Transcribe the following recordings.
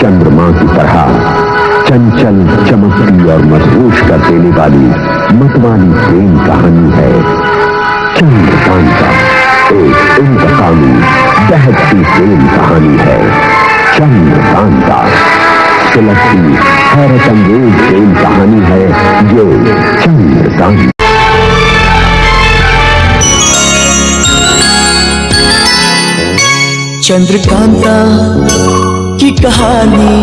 चंद्रमा की तरह चंचल, चमकती और मदहोश कर देने वाली मतवाली प्रेम कहानी है चंद्रकांता। एक इंतकामी, बहकती प्रेम कहानी है चंद्रकांता। सुलगती, हैरत अंगेज प्रेम कहानी है ये चंद्रकांता। चंद्रकांता की कहानी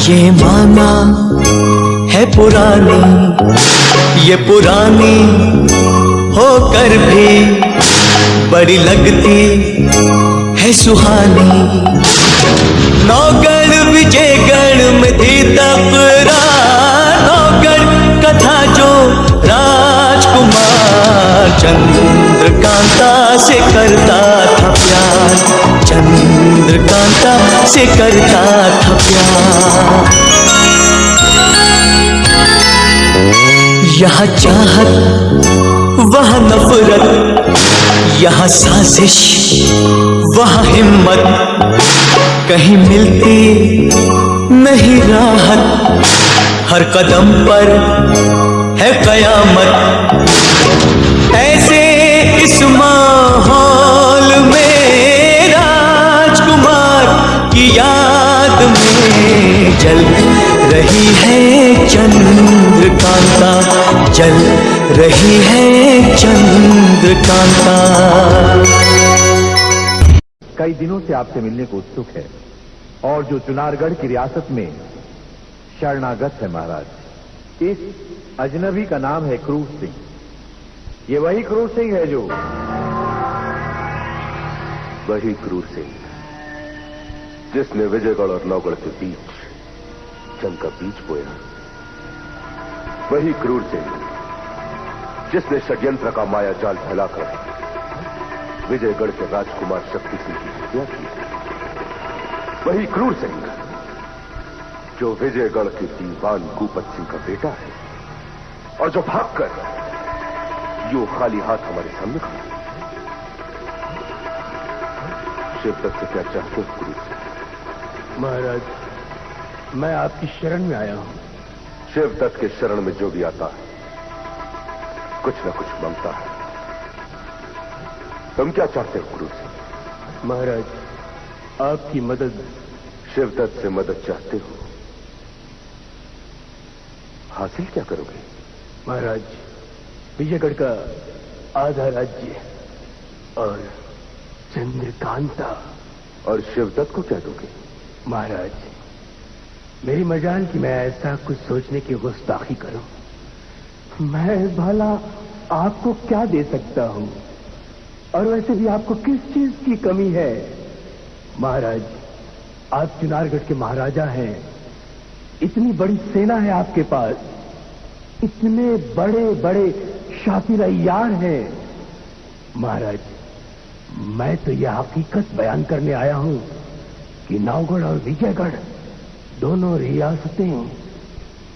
ये माना है पुरानी, ये पुरानी होकर भी बड़ी लगती है सुहानी। नौगढ़ विजयगढ़ में थी तकरार, नौगढ़ कथा जो राजकुमार चंद्रकांता से करता था प्यार, चंद्रकांता से करता था प्यार। यहाँ चाहत वहाँ नफरत, यहाँ साजिश वहाँ हिम्मत, कहीं मिलती नहीं राहत, हर कदम पर है कयामत। ऐसे इस माहौल में राजकुमार की याद में जल रही है चंद्रकांता, जल रही है चंद्रकांता। कई दिनों से आपसे मिलने को उत्सुक है और जो चुनारगढ़ की रियासत में शरणागत है महाराज। इस अजनबी का नाम है क्रूर सिंह। ये वही क्रूर सिंह है जो वही क्रूर सिंह जिसने विजयगढ़ और नौगढ़ के बीच जंग का बीज बोया। वही क्रूर सिंह जिसने षड्यंत्र का माया जाल फैलाकर विजयगढ़ के राजकुमार शक्ति सिंह की हत्या की। वही क्रूर सिंह जो विजयगढ़ के दीवान भूपत सिंह का बेटा है और जो भागकर यूं खाली हाथ हमारे सामने खड़ा है। शिवदत्त से क्या चाहते हो क्रूर सिंह? महाराज, मैं आपकी शरण में आया हूं। शिवदत्त के शरण में जो भी आता है कुछ न कुछ मांगता है। तुम क्या चाहते हो क्रूर सिंह? महाराज, आपकी मदद। शिवदत्त से मदद चाहते हो? हासिल क्या करोगे? महाराज, विजयगढ़ का आधा राज्य और चंद्रकांता। और शिवदत्त को क्या दोगे? महाराज, मेरी मजाल कि मैं ऐसा कुछ सोचने की गुस्ताखी करूं। मैं भला आपको क्या दे सकता हूं? और वैसे भी आपको किस चीज की कमी है? महाराज, आप चुनारगढ़ के महाराजा हैं। इतनी बड़ी सेना है आपके पास, इतने बड़े बड़े शातिर अय्यार हैं। महाराज, मैं तो यह हकीकत बयान करने आया हूं कि नौगढ़ और विजयगढ़ दोनों रियासतें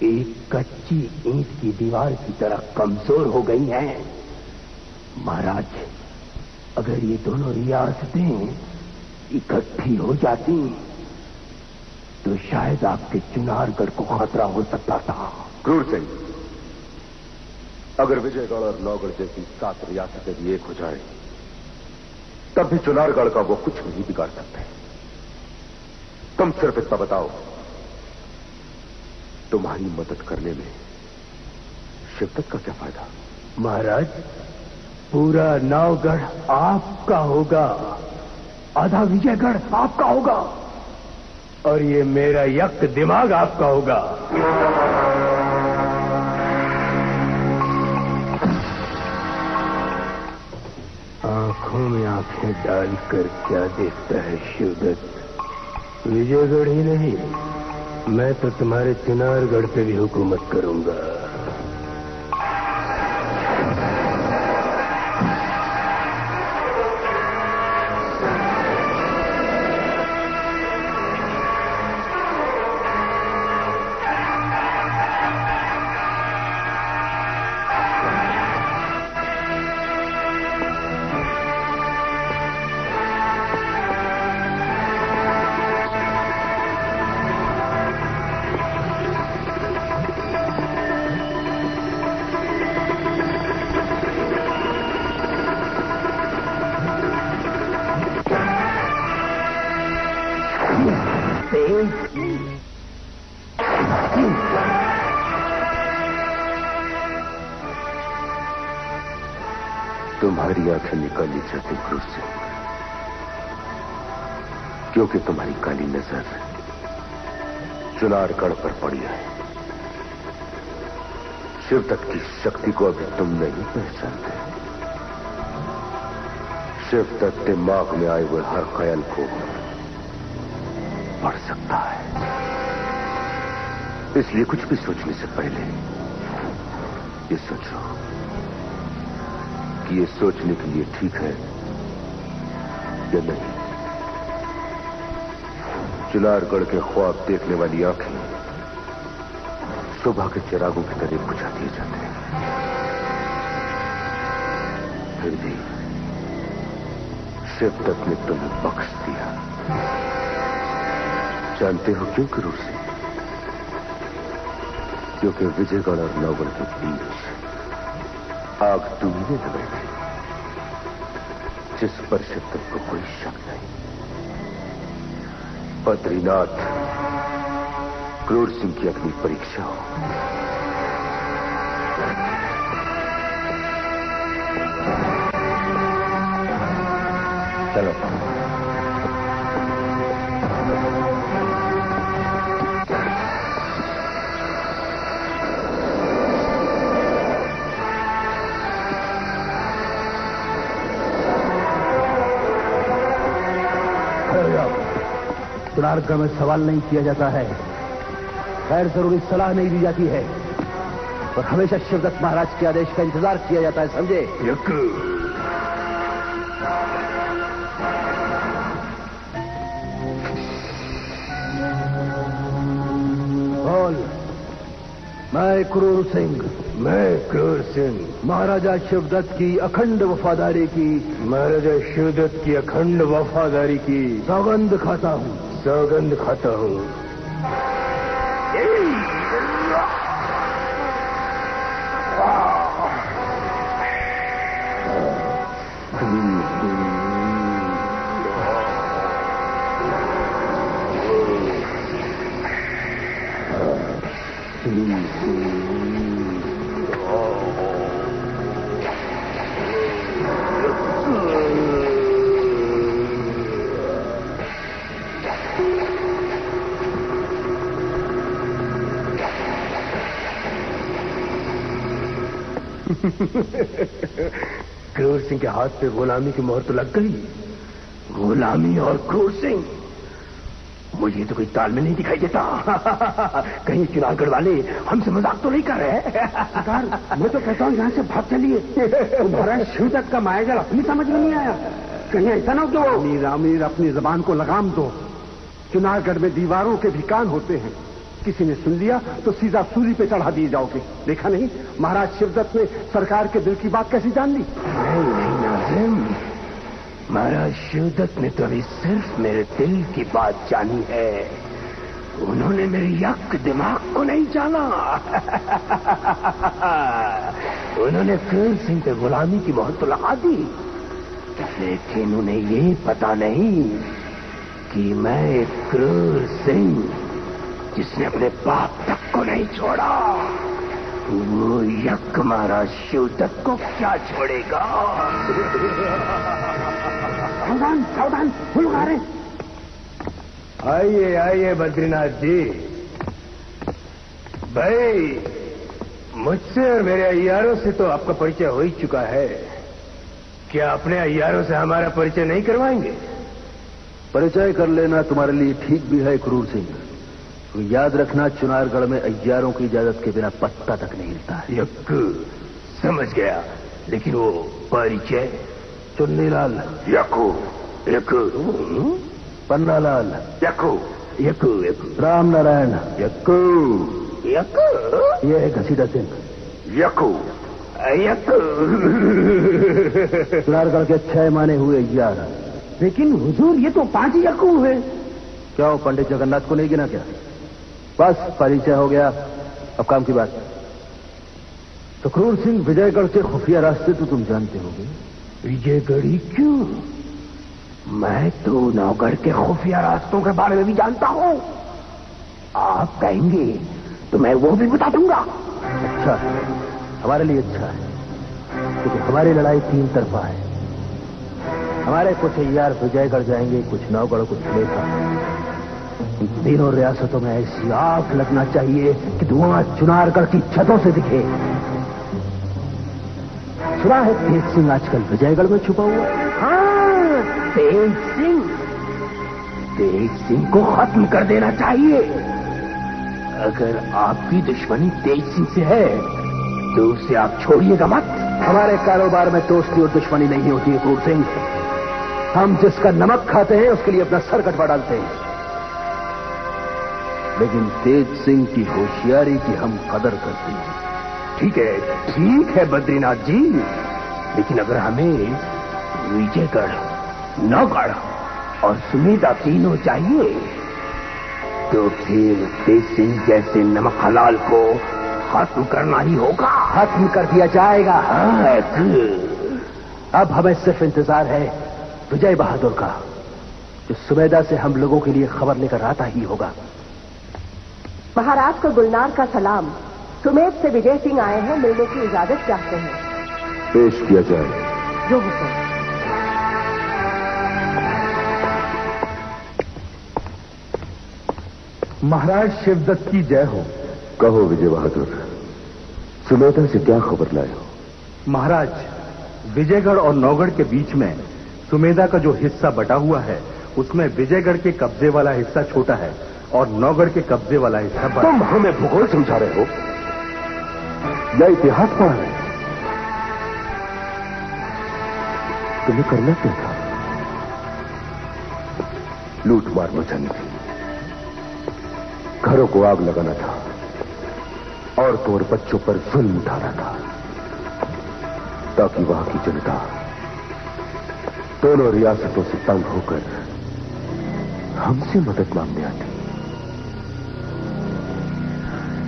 एक कच्ची ईंट की दीवार की तरह कमजोर हो गई हैं। महाराज, अगर ये दोनों रियासतें इकट्ठी हो जाती तो शायद आपके चुनारगढ़ को खतरा हो सकता था। क्रूर सिंह, अगर विजयगढ़ और नौगढ़ जैसी 7 रियासतें भी एक हो जाए तब भी चुनारगढ़ का वो कुछ नहीं बिगाड़ सकते। तुम सिर्फ इतना बताओ, तुम्हारी मदद करने में शिवदत्त का क्या फायदा? महाराज, पूरा नौगढ़ आपका होगा, आधा विजयगढ़ आपका होगा और ये मेरा यक दिमाग आपका होगा। आंखों में आंखें डालकर क्या देखता है शिवदत्त? विजयगढ़ ही नहीं, मैं तो तुम्हारे चुनारगढ़ पे भी हुकूमत करूंगा। तुम्हारी आंखें निकाली जाती क्रूर सिंह, क्योंकि तुम्हारी काली नजर चुनारगढ़ पर पड़ी है। शिवदत्त की शक्ति को अभी तुम नहीं पहचानते। शिवदत्त दिमाग में आए हुए हर ख्याल को पढ़ सकता है, इसलिए कुछ भी सोचने से पहले ये सोचो कि ये सोचने के लिए ठीक है या नहीं। चुनारगढ़ के ख्वाब देखने वाली आंखें सुबह के चिरागों की तरह बुझा दिए जाते हैं। फिर भी शिवदत्त ने तुम्हें बख्श दिया। जानते हो क्यों क्रूर सिंह? क्योंकि विजयगढ़ और नौगढ़ के बीच आग तुमने लगाई थी, जिस पर शिवदत्त को कोई शक नहीं। बद्रीनाथ क्रूर सिंह की अग्नि परीक्षा हो। चलो चुनारगढ़ में सवाल नहीं किया जाता है, गैर जरूरी सलाह नहीं दी जाती है, और हमेशा शिवदत्त महाराज के आदेश का इंतजार किया जाता है, समझे? बोल। मैं क्रूर सिंह महाराजा शिवदत्त की अखंड वफादारी की सौगंध खाता हूँ। क्रूर सिंह के हाथ पे गुलामी की मोहर तो लग गई। गुलामी और क्रूर सिंह, मुझे तो कोई तालमेल नहीं दिखाई देता। कहीं चुनारगढ़ वाले हमसे मजाक तो नहीं कर रहे? सरकार, मैं तो कहता हूँ यहाँ से भाग चलिए। तुम्हारा शिवदत्त का मायाजाल अपनी समझ में नहीं आया। कहीं ऐसा ना हो कि अमीर अपनी जबान को लगाम दो। चुनारगढ़ में दीवारों के भी कान होते हैं, किसी ने सुन लिया तो सीधा सूली पे चढ़ा दिए जाओगे। देखा नहीं महाराज शिवदत्त ने सरकार के दिल की बात कैसी जान ली? नहीं नाज़िम, महाराज शिवदत्त ने तो अभी सिर्फ मेरे दिल की बात जानी है, उन्होंने मेरे यक दिमाग को नहीं जाना। उन्होंने क्रूर सिंह पे गुलामी की मोहर तो लगा दी, लेकिन उन्हें ये पता नहीं कि मैं क्रूर सिंह जिसने अपने बाप तक को नहीं छोड़ा, वो यक महाराज शिवदत्त को क्या छोड़ेगा? सावधान सावधान, फूल खा रहे। आइए आइए बद्रीनाथ जी। भाई, मुझसे और मेरे अय्यारों से तो आपका परिचय हो ही चुका है, क्या अपने अय्यारों से हमारा परिचय नहीं करवाएंगे? परिचय कर लेना तुम्हारे लिए ठीक भी है क्रूर सिंह, तो याद रखना चुनारगढ़ में अय्यारों की इजाजत के बिना पत्ता तक नहीं हिलता है। यक, समझ गया, लेकिन वो परिचय? चुन्नीलाल। यकू। यकू। पन्नालाल। यकू। यकू। यकू। राम नारायण। यकू। यकू। ये है घसीटा सिंह। यकू। यकू। चुनारगढ़ के 6 माने हुए अय्यार। लेकिन हुजूर, ये तो 5 यकू है। क्या हो, पंडित जगन्नाथ को नहीं गिना क्या? बस परिचय हो गया, अब काम की बात। तो क्रूर सिंह, विजयगढ़ के खुफिया रास्ते तो तुम जानते होगे। विजयगढ़ी क्यों? मैं तो नौगढ़ के खुफिया रास्तों के बारे में भी जानता हूँ। आप कहेंगे तो मैं वो भी बता दूंगा। अच्छा है, हमारे लिए अच्छा है, क्योंकि हमारी लड़ाई 3 तरफा है। हमारे कुछ यार विजयगढ़ जाएंगे, कुछ नौगढ़, कुछ मेधा। इन तीनों रियासतों में ऐसी आग लगना चाहिए कि धुआं चुनारगढ़ की छतों से दिखे। सुना है तेज सिंह आजकल विजयगढ़ में छुपा हुआ है। हाँ, तेज सिंह को खत्म कर देना चाहिए। अगर आपकी दुश्मनी तेज सिंह से है तो उसे आप छोड़िएगा मत। हमारे कारोबार में दोस्ती और दुश्मनी नहीं होती है क्रूर सिंह। हम जिसका नमक खाते हैं उसके लिए अपना सर कटवा डालते हैं, लेकिन तेज सिंह की होशियारी की हम कदर करते हैं। ठीक है बद्रीनाथ जी, लेकिन अगर हमें विजयगढ़, नौगढ़ और सुमेधा तीनों चाहिए तो फिर तेज सिंह जैसे नमक हलाल को खत्म करना ही होगा। खत्म कर दिया जाएगा। हाँ, अब हमें सिर्फ इंतजार है विजय बहादुर का, जो सुमेधा से हम लोगों के लिए खबर लेकर आता ही होगा। महाराज को गुलनार का सलाम। सुमेध से विजय सिंह आए हैं, मिलने की इजाजत चाहते हैं। पेश किया जाए। जो हुक्म। महाराज शिवदत्त की जय हो। कहो विजय बहादुर, सुमेधा से क्या खबर लाए हो? महाराज, विजयगढ़ और नौगढ़ के बीच में सुमेधा का जो हिस्सा बटा हुआ है उसमें विजयगढ़ के कब्जे वाला हिस्सा छोटा है और नौगढ़ के कब्जे वाला हिस्सा बड़ा। तुम हमें भूगोल समझा रहे हो या इतिहास पढ़ा रहे हो? तुम्हें करना क्या था? लूट मार मचानी थी, घरों को आग लगाना था, औरतों और बच्चों पर जुल्म उठाना था, ताकि वहां की जनता दोनों रियासतों से तंग होकर हमसे मदद मांगने आती।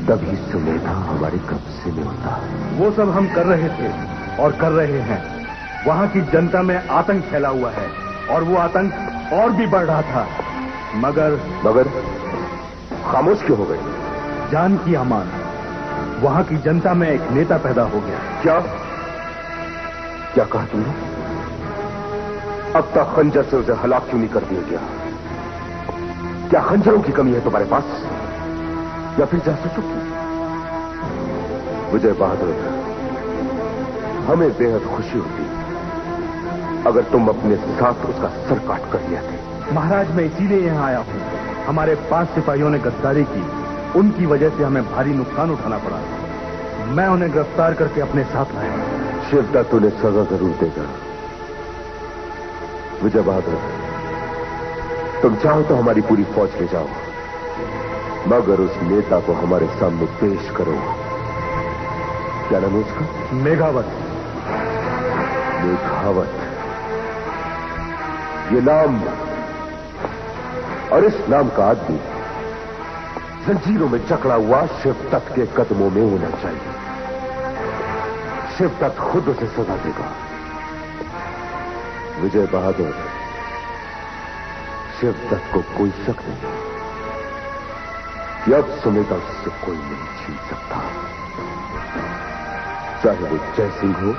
तभी सुमेधा हमारे कब्जे में होता। वो सब हम कर रहे थे और कर रहे हैं। वहां की जनता में आतंक फैला हुआ है और वो आतंक और भी बढ़ रहा था, मगर खामोश क्यों हो गए? जान की अमान, वहां की जनता में एक नेता पैदा हो गया। क्या कहा तुमने? अब तक खंजर से उसे हलाक क्यों नहीं कर दिया गया? क्या खंजरों की कमी है तुम्हारे पास या फिर जासूसों की? विजय बहादुर, हमें बेहद खुशी होती अगर तुम अपने साथ उसका सर काट कर लिया थे। महाराज, मैं इसीलिए यहां आया हूं। हमारे 5 सिपाहियों ने गद्दारी की, उनकी वजह से हमें भारी नुकसान उठाना पड़ा। मैं उन्हें गिरफ्तार करके अपने साथ लाया। शिवदत्त उन्हें सजा जरूर देगा। विजय बहादुर, तुम चाहो तो हमारी पूरी फौज ले जाओ, मगर उस नेता को हमारे सामने पेश करो। क्या नाम है उसका? मेघावत। मेघावत, ये नाम और इस नाम का आदमी जंजीरों में जकड़ा हुआ शिवदत्त के कदमों में होना चाहिए। शिवदत्त खुद उसे सजा देगा। विजय बहादुर, शिवदत्त को कोई शक नहीं कि अब सुमेधा उससे कोई नहीं छीन सकता, चाहे वो जय सिंह हो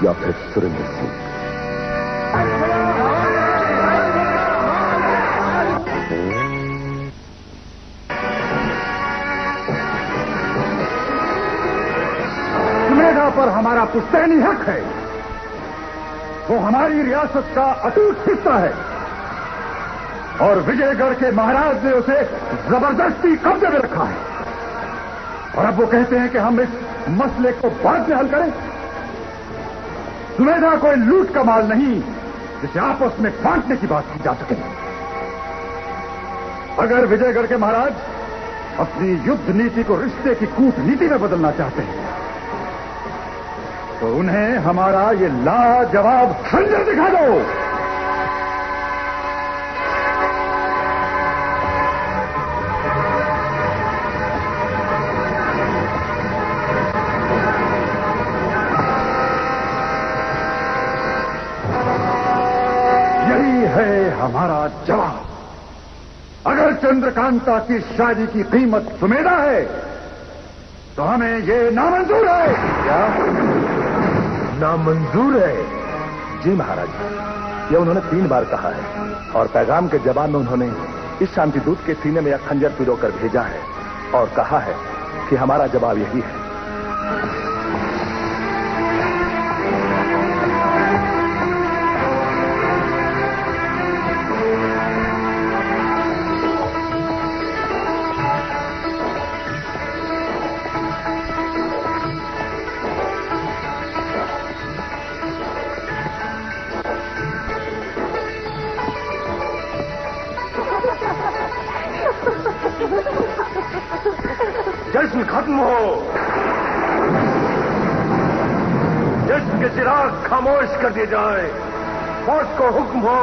या फिर सुरेंद्र सिंह। सुमेधा पर हमारा पुश्तैनी हक है। वो हमारी रियासत का अटूट हिस्सा है और विजयगढ़ के महाराज ने उसे जबरदस्ती कब्जे में रखा है। और अब वो कहते हैं कि हम इस मसले को बाद में हल करें। सुमेधा कोई लूट का माल नहीं जिसे आपस में बांटने की बात की जा सके। अगर विजयगढ़ के महाराज अपनी युद्ध नीति को रिश्ते की कूटनीति में बदलना चाहते हैं तो उन्हें हमारा ये लाजवाब खंजर दिखा दो। यही है हमारा जवाब। अगर चंद्रकांता की शादी की कीमत सुमेधा है तो हमें ये नामंजूर है। क्या नामंजूर है? जी महाराज, ये उन्होंने 3 बार कहा है और पैगाम के जवाब में उन्होंने इस शांति दूत के सीने में एक खंजर पिरोकर भेजा है और कहा है कि हमारा जवाब यही है। जश्न खत्म हो, जश्न के चिराग खामोश कर दिए जाए। फौज को हुक्म हो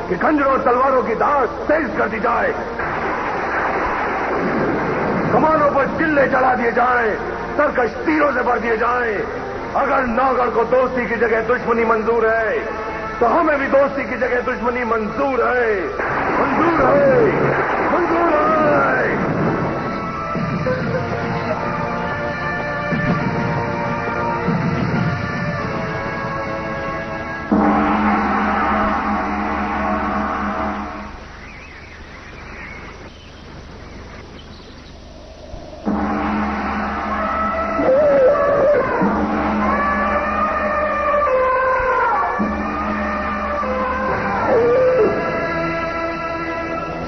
कि खंजरों और तलवारों की धार तेज कर दी जाए। कमानों पर चिल्ले चला दिए जाए, सरकश तीरों से भर दिए जाए। अगर नौगढ़ को दोस्ती की जगह दुश्मनी मंजूर है तो हमें भी दोस्ती की जगह दुश्मनी मंजूर है। मंजूर है, मंजूर है।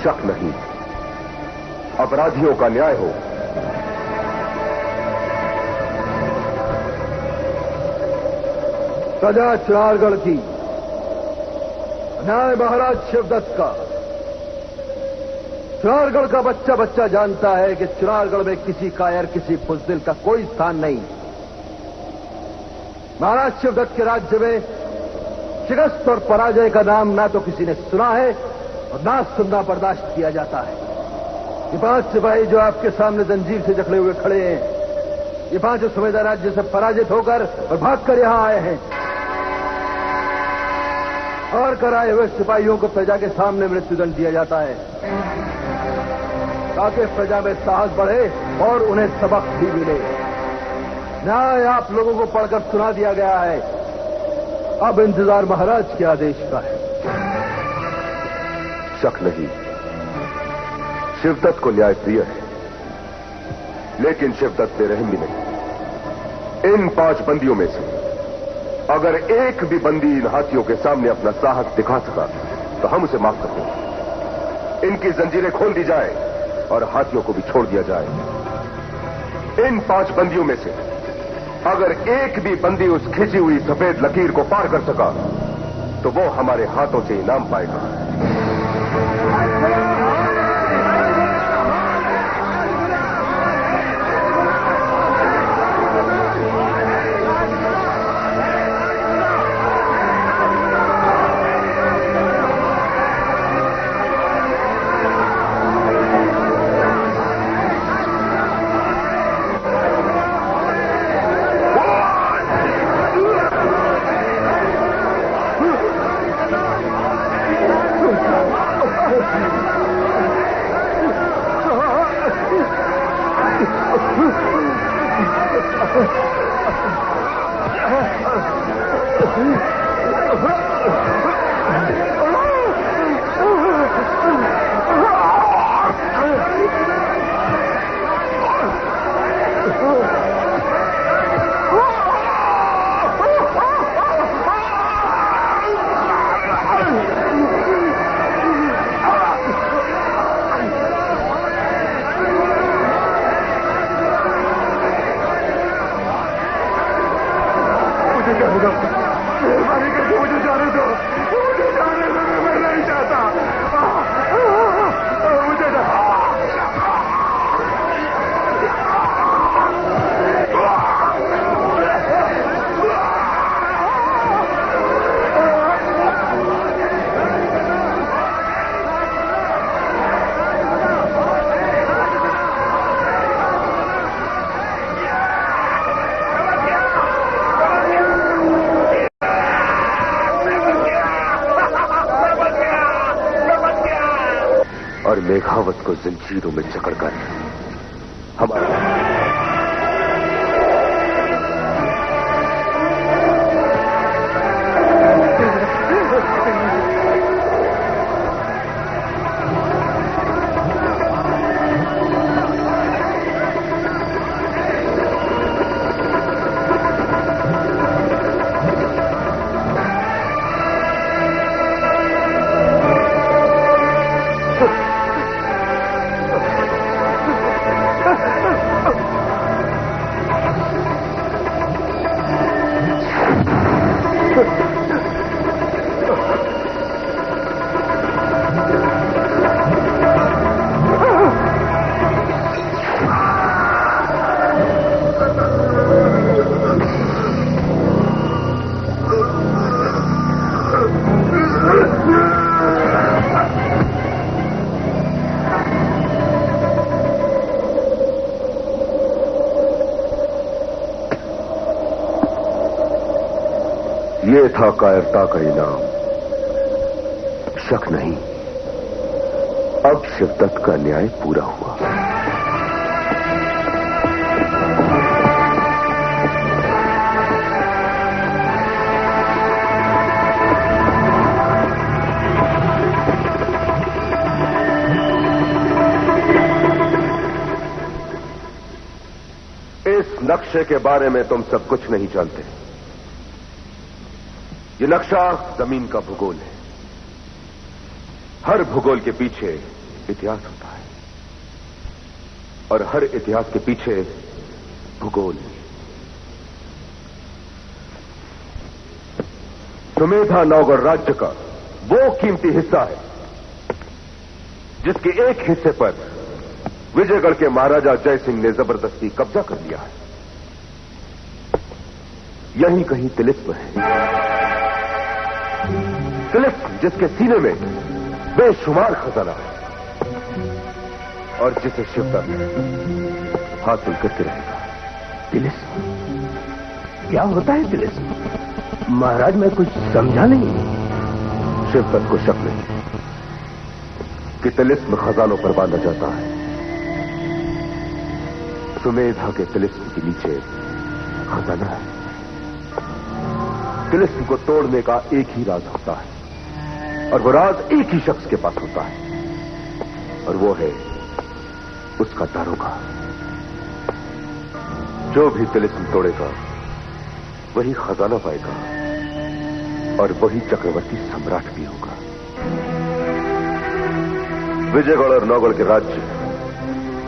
शक नहीं, अपराधियों का न्याय हो। सजा चिरारगढ़ की, न्याय महाराज शिवदत्त का। चिरारगढ़ का बच्चा बच्चा जानता है कि चिरारगढ़ में किसी कायर, किसी बुज़दिल का कोई स्थान नहीं। महाराज शिवदत्त के राज्य में शिकस्त और पराजय का नाम ना तो किसी ने सुना है और ना सुनना बर्दाश्त किया जाता है। ये 5 सिपाही जो आपके सामने जंजीर से जकड़े हुए खड़े हैं, ये 5 सूबेदार राज्य से पराजित होकर और भागकर यहां आए हैं। और कराए हुए सिपाहियों को प्रजा के सामने मृत्युदंड दिया जाता है ताकि प्रजा में साहस बढ़े और उन्हें सबक भी मिले। न्याय आप लोगों को पढ़कर सुना दिया गया है, अब इंतजार महाराज के आदेश का है। शक नहीं, शिवदत्त को न्याय प्रिय है, लेकिन शिवदत्त पे रहम भी नहीं। इन 5 बंदियों में से अगर एक भी बंदी इन हाथियों के सामने अपना साहस दिखा सका तो हम उसे माफ कर दें। इनकी जंजीरें खोल दी जाए और हाथियों को भी छोड़ दिया जाए। इन 5 बंदियों में से अगर एक भी बंदी उस खिंची हुई सफेद लकीर को पार कर सका तो वो हमारे हाथों से इनाम पाएगा। मेघावत को जंजीरों में जकड़कर हमारा ये था कायरता का इनाम, शक नहीं। अब शिवदत्त का न्याय पूरा हुआ। इस नक्शे के बारे में तुम सब कुछ नहीं जानते। ये नक्शा जमीन का भूगोल है। हर भूगोल के पीछे इतिहास होता है और हर इतिहास के पीछे भूगोल। सुमेधा नौगढ़ राज्य का वो कीमती हिस्सा है जिसके एक हिस्से पर विजयगढ़ के महाराजा जय सिंह ने जबरदस्ती कब्जा कर लिया है। यहीं कहीं तिलिस्म है, तिलिस्म जिसके सीने में बेशुमार खजाना है और जिसे शिवदत्त हासिल करके रहेगा। तिलिस्म? क्या होता है तिलिस्म? महाराज मैं कुछ समझा नहीं। शिवदत्त को शक नहीं कि तिलिस्म खजानों पर बांधा जाता है। सुमेधा के तिलिस्म के नीचे खजाना है। तिलिस्म को तोड़ने का एक ही राज होता है और वो राज एक ही शख्स के पास होता है और वो है उसका दारोगा। जो भी तिलिस्म तोड़ेगा वही खजाना पाएगा और वही चक्रवर्ती सम्राट भी होगा। विजयगढ़ और नौगढ़ के राज्य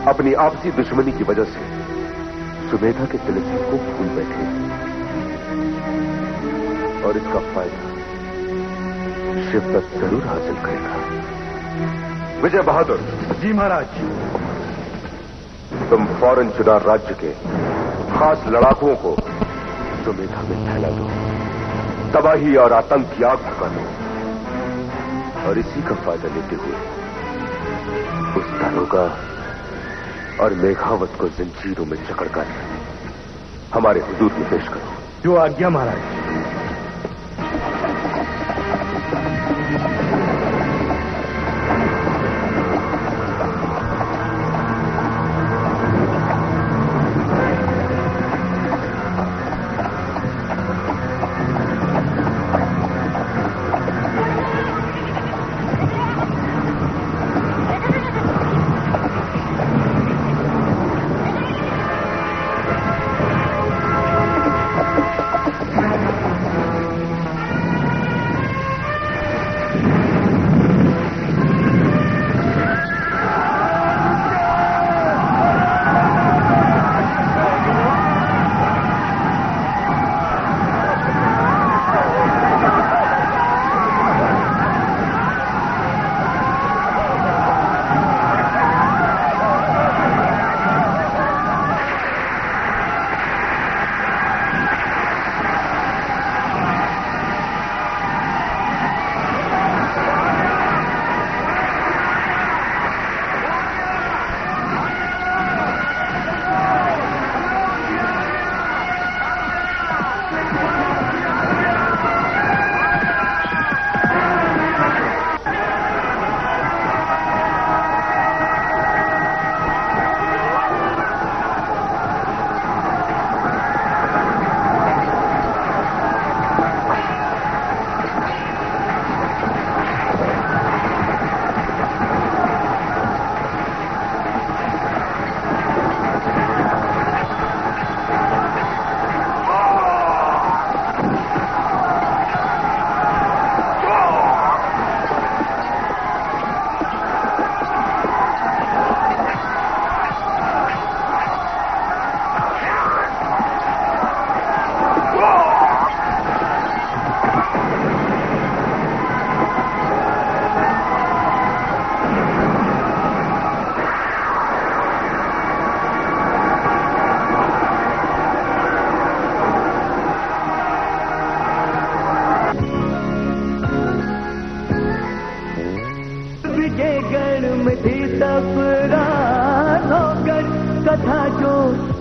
अपनी आपसी दुश्मनी की वजह से सुमेधा के तिलिस्म को भूल बैठे और इसका फायदा शिवदत्त जरूर हासिल करेगा। विजय बहादुर। जी महाराज। तुम फौरन चुनार राज्य के खास लड़ाकुओं को सुमेधा में फैला दो, तबाही और आतंक की आग भड़का दो और इसी का फायदा लेते हुए उस दारोगा और मेघावत को जंजीरों में जकड़कर हमारे हुजूर में पेश करो। जो आज्ञा महाराज। कथा जो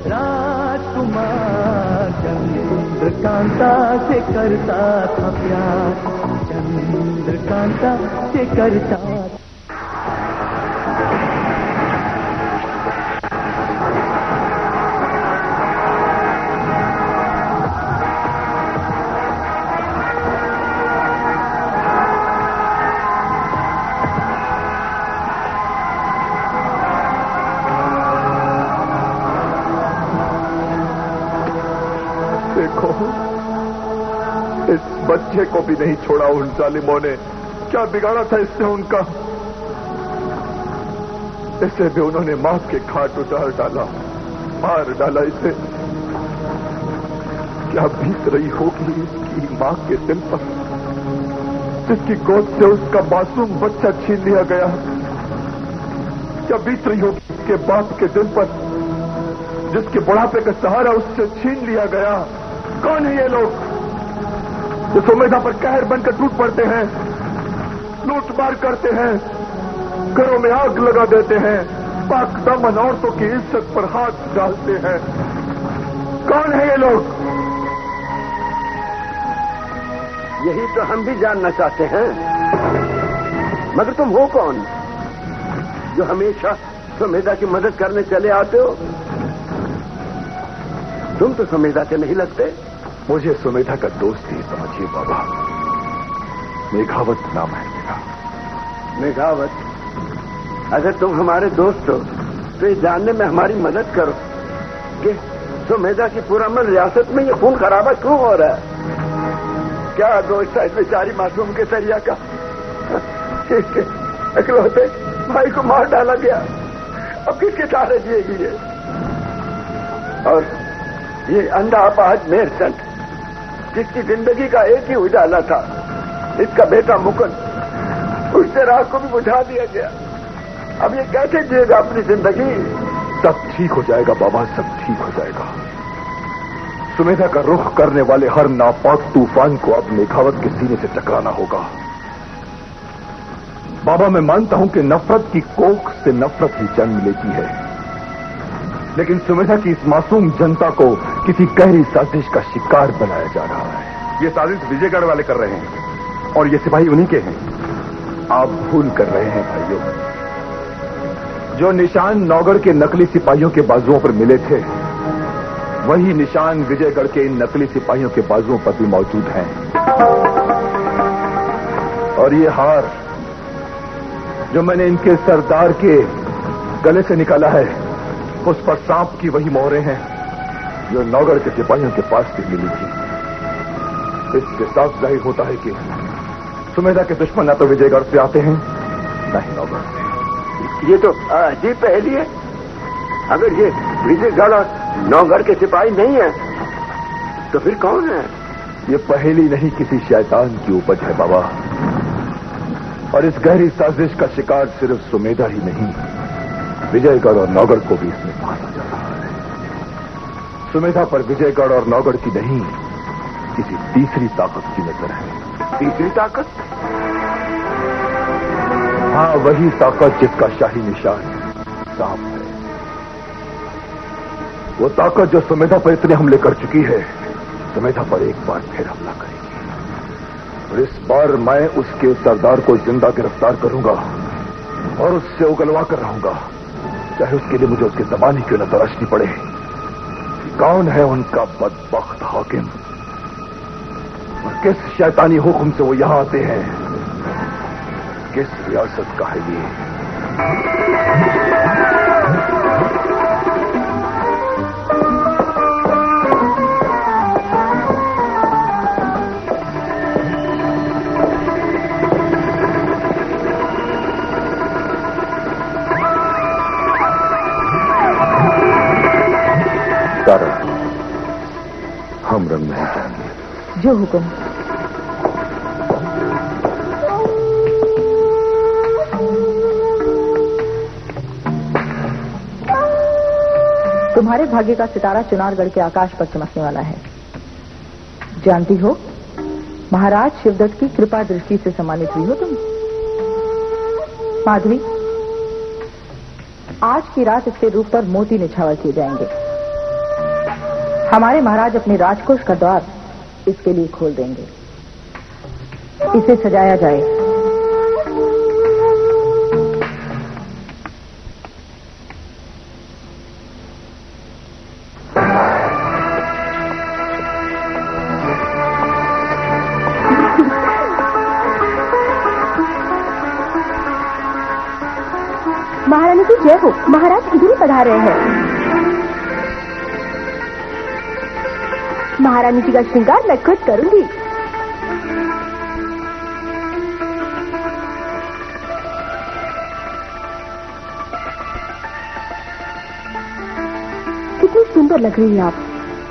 राजकुमार चंद्रकांता से करता था प्यार, चंद्रकांता से करता था। देखो, इस बच्चे को भी नहीं छोड़ा उन जालिमों ने। क्या बिगाड़ा था इससे उनका? इसे भी उन्होंने मौत के घाट उतार डाला, मार डाला इसे। क्या बीत रही होगी इसकी मां के दिल पर, जिसकी गोद से उसका मासूम बच्चा छीन लिया गया? क्या बीत रही होगी उसके बाप के दिल पर, जिसके बुढ़ापे का सहारा उससे छीन लिया गया? कौन है ये लोग जो सुमेधा पर कहर बनकर टूट पड़ते हैं, लूटमार करते हैं, घरों में आग लगा देते हैं, पाक दामन औरतों की इज्जत पर हाथ डालते हैं? कौन है ये लोग? यही तो हम भी जानना चाहते हैं। मगर तुम हो कौन जो हमेशा सुमेधा की मदद करने चले आते हो? तुम तो सुमेधा के नहीं लगते। मुझे सुमेधा का दोस्त ही समझिए बाबा। मेघावत नाम है मेरा। मेघावत? अगर तुम हमारे दोस्त हो तो ये जानने में हमारी मदद करो कि सुमेधा की पुरअमन रियासत में ये खून खराबा क्यों हो रहा है? क्या दोस्त है इस बेचारी मासूम के सरिया का? इकलौते भाई को मार डाला गया, अब किसके सहारे जिएगी ये? और ये अंधा अपाहज मेहरचंद, जिसकी जिंदगी का एक ही उजाला था, इसका बेटा मुकुंद, उससे रात को भी बुझा दिया गया। अब ये कैसे जिएगा अपनी जिंदगी? सब ठीक हो जाएगा बाबा, सब ठीक हो जाएगा। सुमेधा का रुख करने वाले हर नापाक तूफान को अब मेघावत के सीने से टकराना होगा। बाबा, मैं मानता हूं कि नफरत की कोख से नफरत ही जन्म लेती है, लेकिन सुमेधा की इस मासूम जनता को किसी गहरी साजिश का शिकार बनाया जा रहा है। ये साजिश विजयगढ़ वाले कर रहे हैं और ये सिपाही उन्हीं के हैं। आप भूल कर रहे हैं भाइयों। जो निशान नौगढ़ के नकली सिपाहियों के बाजुओं पर मिले थे, वही निशान विजयगढ़ के इन नकली सिपाहियों के बाजुओं पर भी मौजूद हैं। और ये हार जो मैंने इनके सरदार के गले से निकाला है, उस पर सांप की वही मोहरें हैं जो नौगढ़ के सिपाहियों के पास से मिली थी। इससे साफ जाहिर होता है कि सुमेधा के दुश्मन न तो विजयगढ़ से आते हैं, न ही नौगढ़ से। ये तो अजीब पहेली है। अगर ये विजयगढ़ और नौगढ़ के सिपाही नहीं है तो फिर कौन है? ये पहेली नहीं, किसी शैतान की उपज है बाबा। और इस गहरी साजिश का शिकार सिर्फ सुमेधा ही नहीं, विजयगढ़ और नौगढ़ को भी इसमें फांसा जा रहा है। सुमेधा पर विजयगढ़ और नौगढ़ की नहीं, किसी तीसरी ताकत की नजर है। तीसरी ताकत? हाँ, वही ताकत जिसका शाही निशान सांप है। वो ताकत जो सुमेधा पर इतने हमले कर चुकी है, सुमेधा पर एक बार फिर हमला करेगी। और इस बार मैं उसके सरदार को जिंदा गिरफ्तार करूंगा और उससे उगलवा कर रहूंगा, चाहे उसके लिए मुझे उसकी ज़बान ही क्यों न तराशनी पड़े। कौन है उनका बदबख्त हाकिम और किस शैतानी हुक्म से वो यहां आते हैं? किस रियासत का है ये? तारा, हम रंग नहीं जाएंगे। जो हुक्म। तुम्हारे भाग्य का सितारा चुनारगढ़ के आकाश पर चमकने वाला है। जानती हो, महाराज शिवदत्त की कृपा दृष्टि से सम्मानित हुई हो तुम। माधवी, आज की रात इसके रूप पर मोती निछावर किए जाएंगे। हमारे महाराज अपने राजकोष का द्वार इसके लिए खोल देंगे। इसे सजाया जाए। महारानी की जय हो। महाराज इधर ही पधार रहे हैं। महारानी जी का श्रृंगार मैं खुद करूंगी। कितनी सुंदर लग रही हैं आप।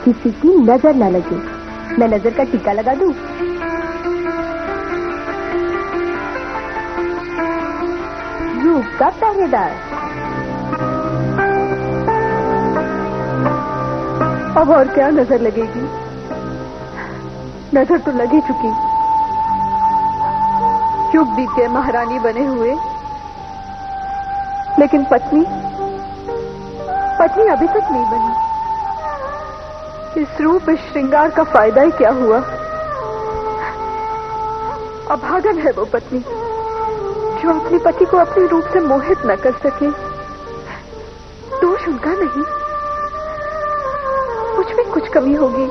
किसी की नजर न लगे। मैं नजर का टीका लगा दूं? रूप का पहरेदार। अब और क्या नजर लगेगी? नजर तो लग ही चुकी। युग बीत गए महारानी बने हुए, लेकिन पत्नी अभी तक नहीं बनी। इस रूप इस श्रृंगार का फायदा ही क्या हुआ? अभागन है वो पत्नी जो अपने पति को अपने रूप से मोहित न कर सके। दोष उनका नहीं, मुझ में कुछ कमी होगी।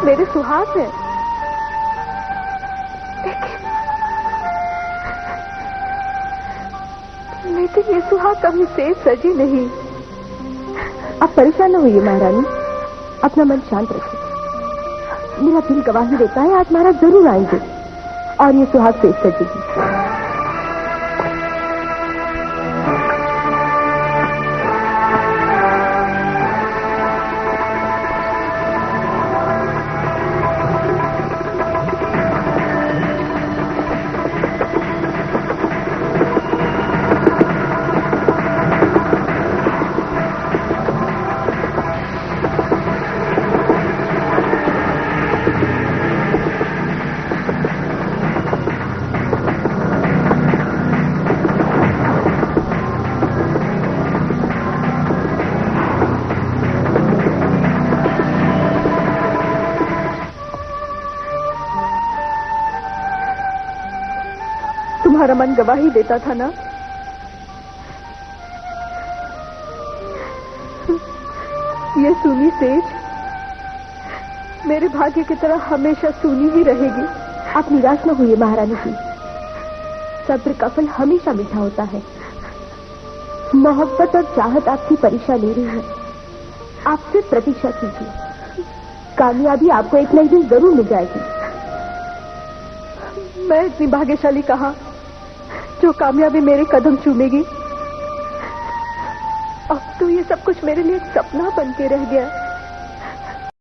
मेरे सुहाग है, लेकिन ये सुहाग कभी से सजी नहीं। आप परेशान न होइए महारानी, अपना मन शांत रखिए। मेरा दिल गवाही देता है आज महाराज जरूर आएंगे और ये सुहाग से सजेगी। मन गवाही देता था ना। ये सूनी सेज मेरे भाग्य की तरह हमेशा सूनी ही रहेगी। आप निराश न होइए महारानी जी, सब्र का फल हमेशा मीठा होता है। मोहब्बत और चाहत आपकी परीक्षा ले रही है, आपसे प्रतीक्षा कीजिए, कामयाबी आपको एक न एक दिन जरूर मिल जाएगी। मैं इतनी भाग्यशाली कहाँ जो कामयाबी मेरे कदम चूमेगी। अब तो ये सब कुछ मेरे लिए एक सपना बन के रह गया।